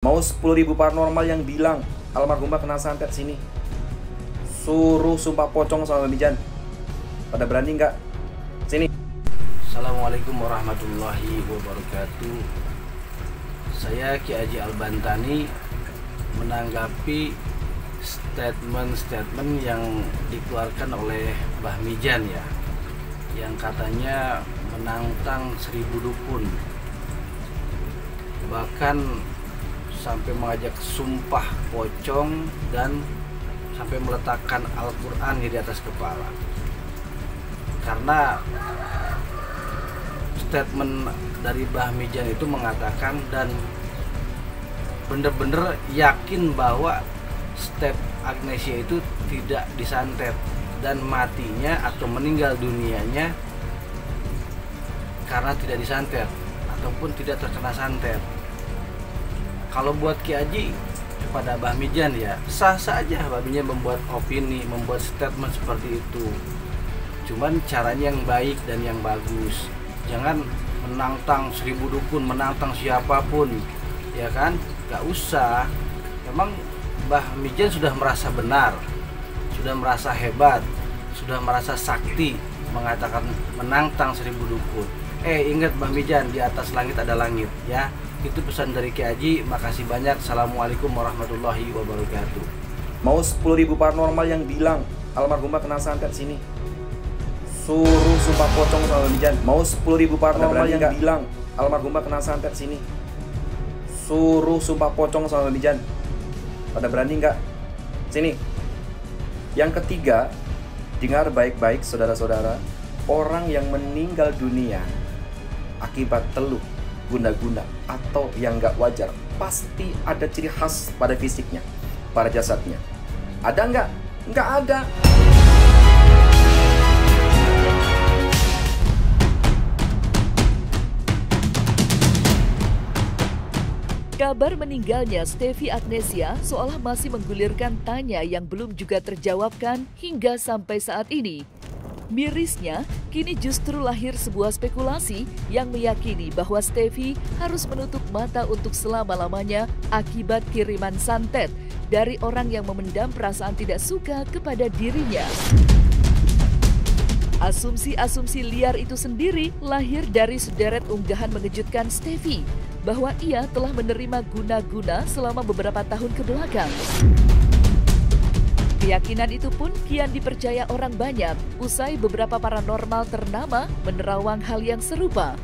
Mau 10.000 paranormal yang bilang almarhumah kena santet sini. Suruh sumpah pocong sama Mijan. Pada berani nggak? Sini. Assalamualaikum warahmatullahi wabarakatuh. Saya Ki Haji Al-Bantani menanggapi statement yang dikeluarkan oleh Mbah Mijan ya, yang katanya menantang 1000 dukun, bahkan sampai mengajak sumpah pocong dan sampai meletakkan Al-Quran di atas kepala. Karena statement dari Mbah Mijan itu mengatakan dan bener-bener yakin bahwa Step Agnesia itu tidak disantet dan matinya atau meninggal dunianya karena tidak disantet ataupun tidak terkena santet. Kalau buat Ki Haji kepada Mbah Mijan ya sah saja Mbah Mijan membuat opini, membuat statement seperti itu. Cuman caranya yang baik dan yang bagus. Jangan menantang 1000 dukun, menantang siapapun, ya kan? Gak usah. Memang Mbah Mijan sudah merasa benar, sudah merasa hebat, sudah merasa sakti mengatakan menantang 1000 dukun. Ingat Mbah Mijan, di atas langit ada langit, ya. Itu pesan dari Ki Haji. Makasih banyak. Assalamualaikum warahmatullahi wabarakatuh. Mau 10.000 paranormal yang bilang almarhumah kena santet sini. Suruh sumpah pocong sama Mijan. Mau 10.000 paranormal yang bilang almarhumah kena santet sini. Suruh sumpah pocong sama Mijan. Pada berani nggak? Sini. Yang ketiga, dengar baik-baik saudara-saudara. Orang yang meninggal dunia akibat teluh, guna-guna, atau yang nggak wajar, pasti ada ciri khas pada fisiknya, pada jasadnya. Ada nggak? Nggak ada. Kabar meninggalnya Stevie Agnesia seolah masih menggulirkan tanya yang belum juga terjawabkan hingga sampai saat ini. Mirisnya, kini justru lahir sebuah spekulasi yang meyakini bahwa Stevie harus menutup mata untuk selama-lamanya akibat kiriman santet dari orang yang memendam perasaan tidak suka kepada dirinya. Asumsi-asumsi liar itu sendiri lahir dari sederet unggahan mengejutkan Stevie bahwa ia telah menerima guna-guna selama beberapa tahun kebelakang. Keyakinan itu pun kian dipercaya orang banyak usai beberapa paranormal ternama menerawang hal yang serupa.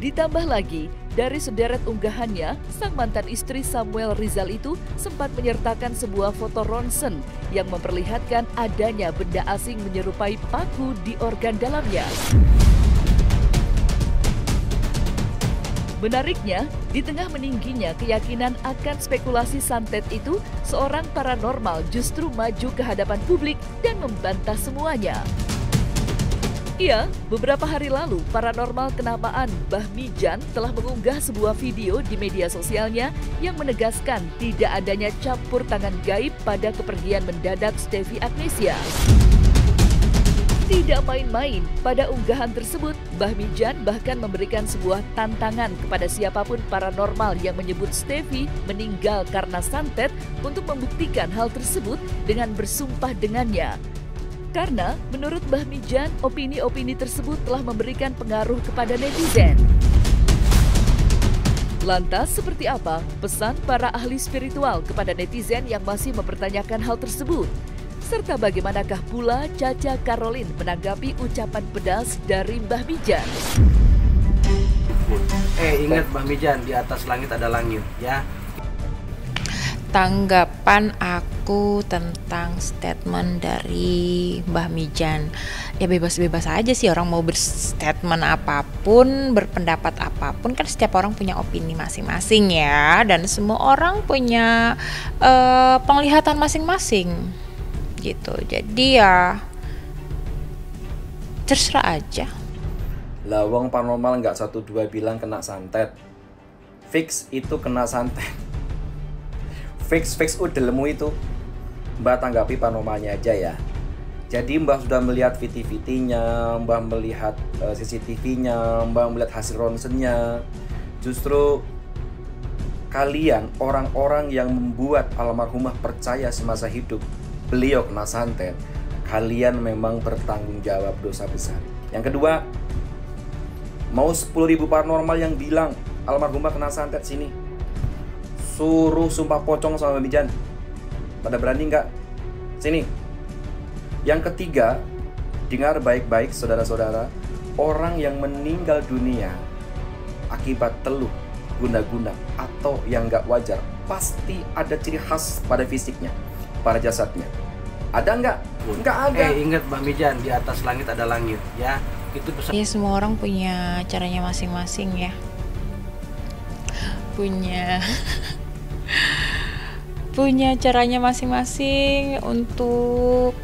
Ditambah lagi, dari sederet unggahannya, sang mantan istri Samuel Rizal itu sempat menyertakan sebuah foto ronsen yang memperlihatkan adanya benda asing menyerupai paku di organ dalamnya. Menariknya, di tengah meningginya keyakinan akan spekulasi santet itu, seorang paranormal justru maju ke hadapan publik dan membantah semuanya. Iya, beberapa hari lalu, paranormal kenamaan Mbah Mijan telah mengunggah sebuah video di media sosialnya yang menegaskan tidak adanya campur tangan gaib pada kepergian mendadak Stevie Agnesia. Tidak main-main, pada unggahan tersebut, Mbah Mijan bahkan memberikan sebuah tantangan kepada siapapun paranormal yang menyebut Stevie meninggal karena santet untuk membuktikan hal tersebut dengan bersumpah dengannya. Karena menurut Mbah Mijan, opini-opini tersebut telah memberikan pengaruh kepada netizen. Lantas seperti apa pesan para ahli spiritual kepada netizen yang masih mempertanyakan hal tersebut? Serta bagaimanakah pula Caca Caroline menanggapi ucapan pedas dari Mbah Mijan? Ingat Mbah Mijan, di atas langit ada langit, ya. Tanggapan aku tentang statement dari Mbah Mijan, ya bebas-bebas aja sih, orang mau berstatement apapun, berpendapat apapun, kan setiap orang punya opini masing-masing ya, dan semua orang punya penglihatan masing-masing gitu. Jadi ya terserah aja. Lawang paranormal nggak 1-2 bilang kena santet. Fix itu kena santet. Fix udelmu itu. Mbak tanggapi paranormalnya aja ya. Jadi Mbak sudah melihat VT-VT-nya, Mbak melihat CCTV-nya, Mbak melihat hasil ronsennya. Justru kalian orang-orang yang membuat almarhumah percaya semasa hidup beliau kena santet, kalian memang bertanggung jawab dosa besar. Yang kedua, mau 10.000 paranormal yang bilang almarhumah kena santet sini, suruh sumpah pocong sama Mbak Mijan. Pada berani nggak? Sini. Yang ketiga, dengar baik-baik saudara-saudara, orang yang meninggal dunia akibat teluh, guna-guna, atau yang nggak wajar, pasti ada ciri khas pada fisiknya, pada jasadnya. Ada nggak? Nggak ada. Ingat Mbak Mijan, di atas langit ada langit, ya. Itu pesan. Ya semua orang punya caranya masing-masing ya. Punya caranya masing-masing untuk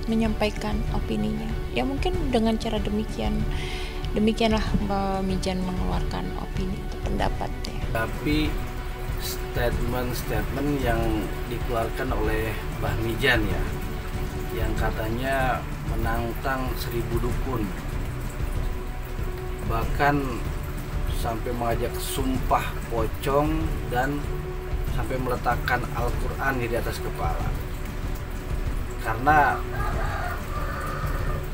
menyampaikan opininya. Ya mungkin dengan cara demikianlah Mbak Mijan mengeluarkan opini atau pendapat ya. Tapi statement yang dikeluarkan oleh Mbah Mijan ya, yang katanya menantang 1000 dukun, bahkan sampai mengajak sumpah pocong dan sampai meletakkan Al-Quran di atas kepala. Karena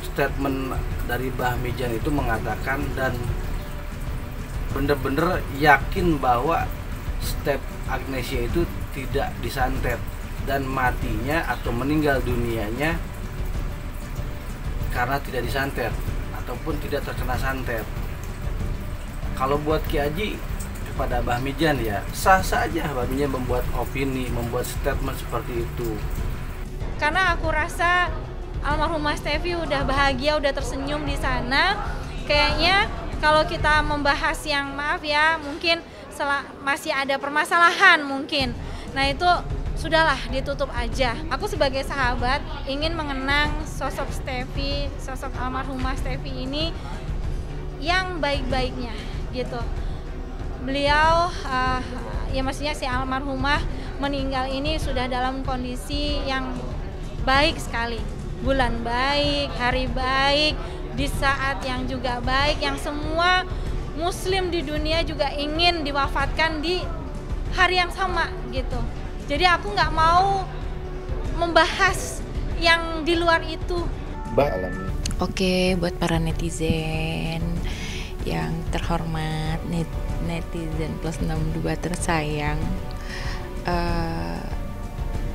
statement dari Mbah Mijan itu mengatakan dan benar-benar yakin bahwa Step Agnesia itu tidak disantet dan matinya atau meninggal dunianya karena tidak disantet ataupun tidak terkena santet. Kalau buat Ki Haji kepada Mbah Mijan ya sah-sah aja Mbah Mijan membuat opini, membuat statement seperti itu. Karena aku rasa almarhumah Stevi udah bahagia, udah tersenyum di sana. Kayaknya kalau kita membahas yang maaf ya, mungkin masih ada permasalahan mungkin. Nah itu sudahlah ditutup aja. Aku sebagai sahabat ingin mengenang sosok Stevi, sosok almarhumah Stevi ini yang baik-baiknya gitu. Beliau ya maksudnya si almarhumah meninggal ini sudah dalam kondisi yang baik sekali. Bulan baik, hari baik, di saat yang juga baik, yang semua muslim di dunia juga ingin diwafatkan di hari yang sama gitu. Jadi aku nggak mau membahas yang di luar itu. Oke, buat para netizen yang terhormat, netizen plus 62 tersayang,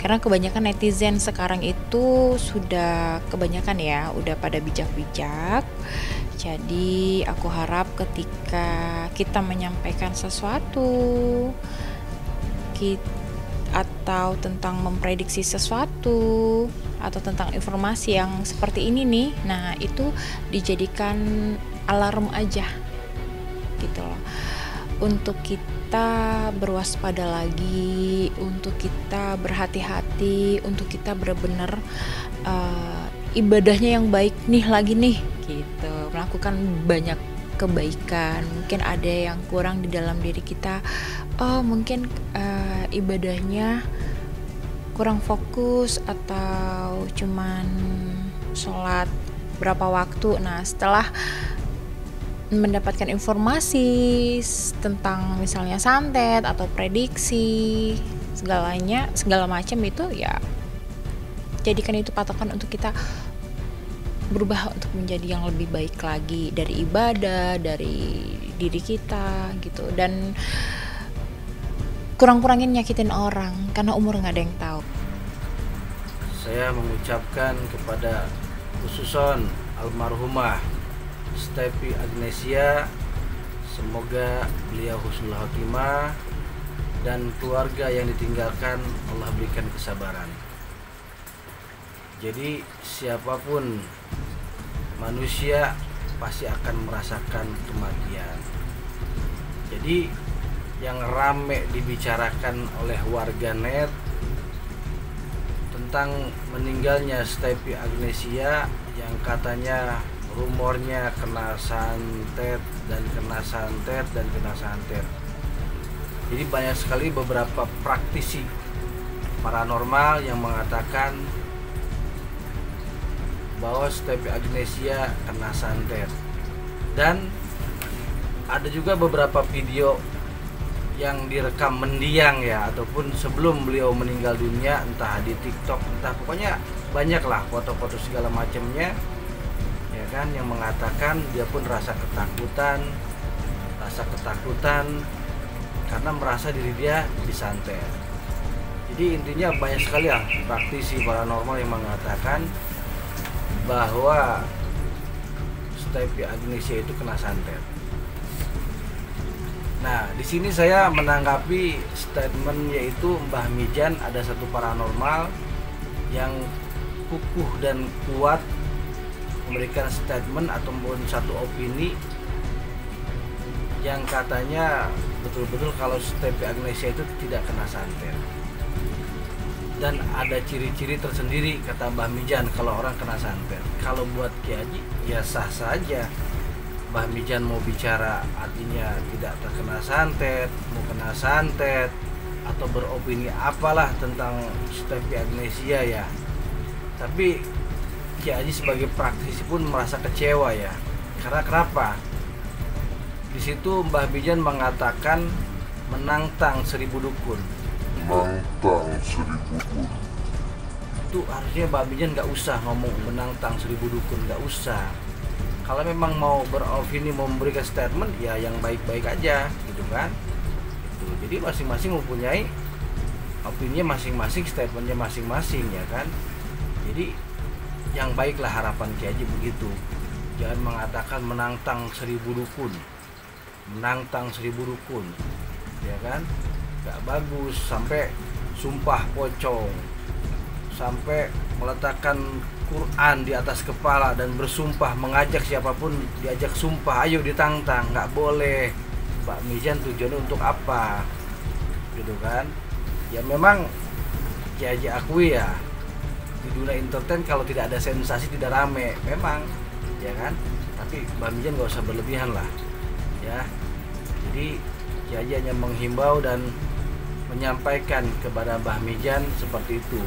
karena kebanyakan netizen sekarang itu sudah kebanyakan ya, udah pada bijak-bijak. Jadi aku harap ketika kita menyampaikan sesuatu atau tentang memprediksi sesuatu atau tentang informasi yang seperti ini nih, nah itu dijadikan alarm aja gitu loh, untuk kita berwaspada lagi, untuk kita berhati-hati, untuk kita benar-benar ibadahnya yang baik nih lagi nih gitu, melakukan banyak kebaikan. Mungkin ada yang kurang di dalam diri kita, mungkin ibadahnya kurang fokus atau cuman sholat berapa waktu. Nah setelah mendapatkan informasi tentang misalnya santet atau prediksi segala macam itu ya, jadikan itu patokan untuk kita berubah untuk menjadi yang lebih baik lagi dari ibadah, dari diri kita gitu, dan kurang-kurangin nyakitin orang karena umur nggak ada yang tahu. Saya mengucapkan kepada khususon almarhumah Stevi Agnesia, semoga beliau husnul khotimah dan keluarga yang ditinggalkan Allah berikan kesabaran. Jadi siapapun manusia pasti akan merasakan kematian. Jadi yang rame dibicarakan oleh warganet tentang meninggalnya Stevi Agnesia yang katanya rumornya kena santet dan kena santet dan kena santet. Jadi banyak sekali beberapa praktisi paranormal yang mengatakan bahwa Stevi Agnesia kena santet, dan ada juga beberapa video yang direkam mendiang ya, ataupun sebelum beliau meninggal dunia, entah di TikTok, entah pokoknya banyak lah foto-foto segala macamnya ya kan, yang mengatakan dia pun rasa ketakutan karena merasa diri dia disantet. Jadi intinya banyak sekali ya praktisi paranormal yang mengatakan bahwa Stefi Agnesia itu kena santet. Nah, di sini saya menanggapi statement yaitu Mbah Mijan ada satu paranormal yang kukuh dan kuat memberikan statement ataupun satu opini yang katanya betul-betul kalau Stefi Agnesia itu tidak kena santet. Dan ada ciri-ciri tersendiri kata Mbah Mijan kalau orang kena santet. Kalau buat Ki Haji ya sah saja. Mbah Mijan mau bicara artinya tidak terkena santet, mau kena santet, atau beropini apalah tentang Stefi Agnesia ya. Tapi Ki Haji sebagai praktisi pun merasa kecewa ya. Karena kenapa? Di situ Mbah Mijan mengatakan menantang 1000 dukun. Menantang 1000 dukun. Itu harusnya Mbah Mijan nggak usah ngomong menantang 1000 dukun, nggak usah. Kalau memang mau beropini, mau memberikan statement ya yang baik-baik aja gitu kan. Gitu. Jadi masing-masing mempunyai opininya masing-masing, statementnya masing-masing ya kan. Jadi yang baiklah harapan Ki Haji begitu. Jangan mengatakan menantang 1000 dukun. Menantang 1000 dukun. Ya kan? Gak bagus, sampai sumpah pocong. Sampai meletakkan Quran di atas kepala dan bersumpah, mengajak siapapun diajak sumpah, ayo ditantang, nggak boleh. Mbak Mijan tujuannya untuk apa? Gitu kan? Ya memang Ki Haji akui ya, di dunia entertain kalau tidak ada sensasi tidak rame, memang, ya kan? Tapi Mbak Mijan nggak usah berlebihan lah, ya. Jadi Ki Haji hanya menghimbau dan menyampaikan kepada Mbah Mijan seperti itu.